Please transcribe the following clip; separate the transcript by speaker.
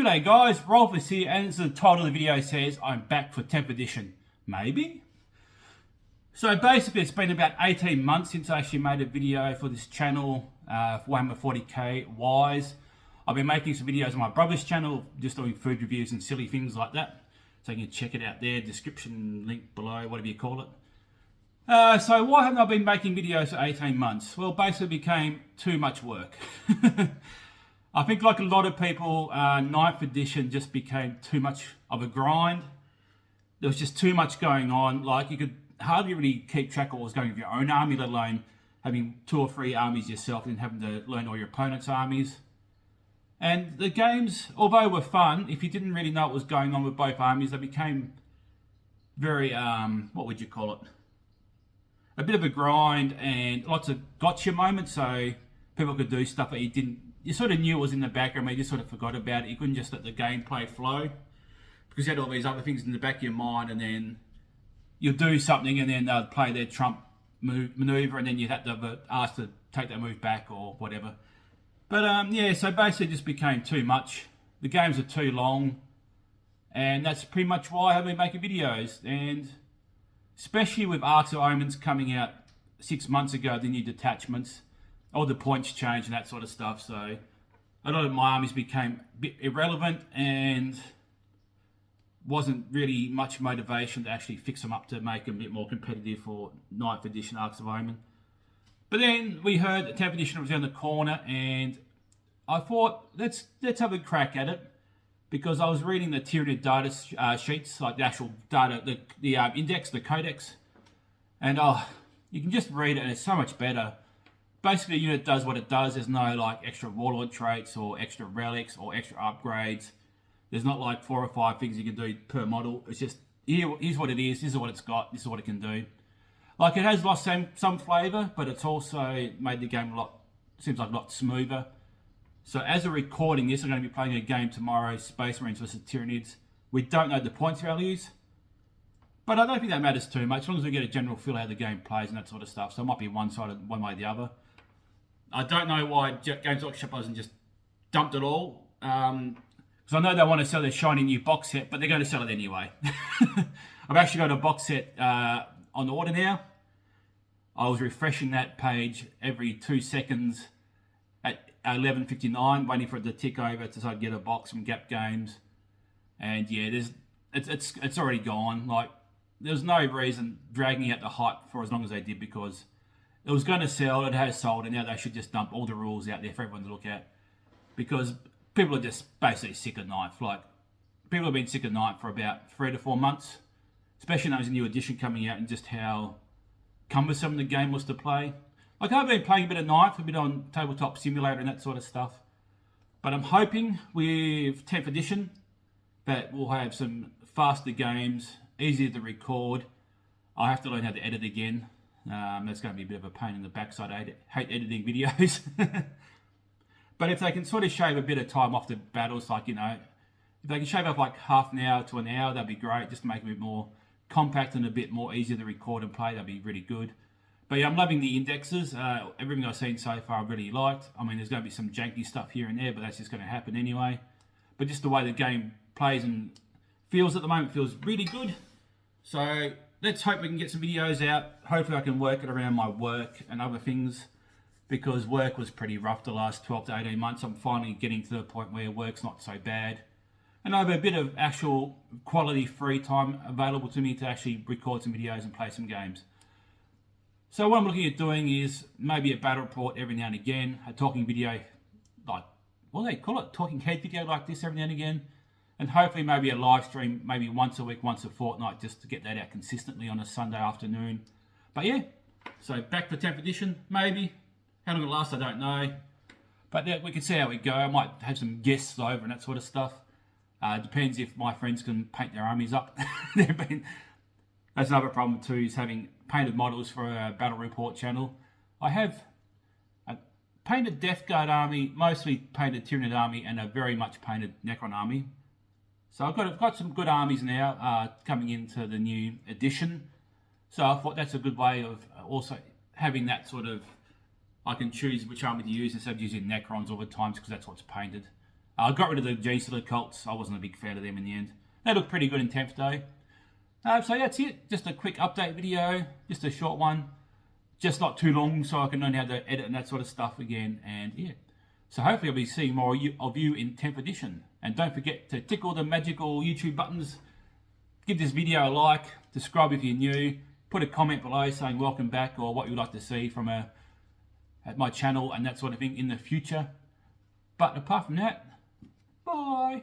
Speaker 1: G'day guys, Rolfus here, and as the title of the video says, I'm back for 10th edition. Maybe? So basically it's been about 18 months since I actually made a video for this channel, for Warhammer 40k Wise. I've been making some videos on my brother's channel, just doing food reviews and silly things like that. So you can check it out there, description link below, whatever you call it. So why haven't I been making videos for 18 months? Well, basically it became too much work. I think like a lot of people, 9th edition just became too much of a grind. There was just too much going on. Like you could hardly really keep track of what was going with your own army, let alone having 2 or 3 armies yourself and having to learn all your opponent's armies. And the games, although were fun, if you didn't really know what was going on with both armies, they became very, what would you call it? A bit of a grind and lots of gotcha moments, so people could do stuff that you sort of knew it was in the background, but you just sort of forgot about it. You couldn't just let the gameplay flow because you had all these other things in the back of your mind, and then you'll do something and then they'll play their trump maneuver, and then you'd have to ask to take that move back or whatever. But yeah, so basically it just became too much. The games are too long, and that's pretty much why I haven't been making videos. And especially with Arcs of Omens coming out 6 months ago, the new detachments, all the points changed and that sort of stuff. So a lot of my armies became a bit irrelevant and wasn't really much motivation to actually fix them up to make them a bit more competitive for 9th edition Arcs of Omen. But then we heard that 10th edition was around the corner, and I thought let's have a crack at it, because I was reading the Tyranid data sheets, like the actual data, the index, the codex, and you can just read it and it's so much better. Basically, the unit does what it does. There's no like extra warlord traits or extra relics or extra upgrades. There's not like 4 or 5 things you can do per model. It's just, here's what it is, this is what it's got, this is what it can do. Like, it has lost some flavour, but it's also made the game seems like a lot smoother. So as we're recording this, I'm going to be playing a game tomorrow, Space Marines versus Tyranids. We don't know the points values, but I don't think that matters too much, as long as we get a general feel how the game plays and that sort of stuff. So it might be one-sided one way or the other. I don't know why Games Workshop hasn't just dumped it all. Because I know they want to sell their shiny new box set, but they're going to sell it anyway. I've actually got a box set on order now. I was refreshing that page every 2 seconds at 11:59, waiting for it to tick over to get a box from Gap Games. And yeah, it's already gone. Like, there's no reason dragging out the hype for as long as they did, because it was going to sell, it has sold, and now they should just dump all the rules out there for everyone to look at. Because people are just basically sick of 9th. Like, people have been sick of 9th for about 3 to 4 months. Especially now there's a new edition coming out and just how cumbersome the game was to play. Like, I've been playing a bit of 9th, a bit on Tabletop Simulator and that sort of stuff. But I'm hoping with 10th edition that we'll have some faster games, easier to record. I have to learn how to edit again. That's going to be a bit of a pain in the backside. I hate editing videos. But if they can sort of shave a bit of time off the battles, like, you know, if they can shave off like half an hour to an hour, that'd be great, just to make it a bit more compact and a bit more easier to record and play. That'd be really good. But yeah, I'm loving the indexes. Everything I've seen so far I've really liked. I mean, there's going to be some janky stuff here and there, but that's just going to happen anyway. But just the way the game plays and feels at the moment feels really good. So let's hope we can get some videos out. Hopefully I can work it around my work and other things, because work was pretty rough the last 12 to 18 months. I'm finally getting to the point where work's not so bad, and I have a bit of actual quality free time available to me to actually record some videos and play some games. So what I'm looking at doing is maybe a battle report every now and again, a talking video, like, what do they call it? Talking head video like this every now and again. And hopefully maybe a live stream, maybe once a week, once a fortnight, just to get that out consistently on a Sunday afternoon. But yeah, so back for 10th edition, maybe. How long it'll last, I don't know. But yeah, we can see how we go. I might have some guests over and that sort of stuff. Depends if my friends can paint their armies up. That's another problem too, is having painted models for a battle report channel. I have a painted Death Guard army, mostly painted Tyranid army, and a very much painted Necron army. So I've got some good armies now coming into the new edition. So I thought that's a good way of also having that sort of, I can choose which army to use instead of using Necrons all the times, because that's what's painted. I got rid of the G-Siller Colts. I wasn't a big fan of them in the end. They look pretty good in 10th day. So that's it. Just a quick update video. Just a short one. Just not too long so I can learn how to edit and that sort of stuff again. And yeah. So hopefully I'll be seeing more of you in 10th edition. And don't forget to tick all the magical YouTube buttons. Give this video a like. Subscribe if you're new. Put a comment below saying welcome back or what you'd like to see from at my channel and that sort of thing in the future. But apart from that, bye.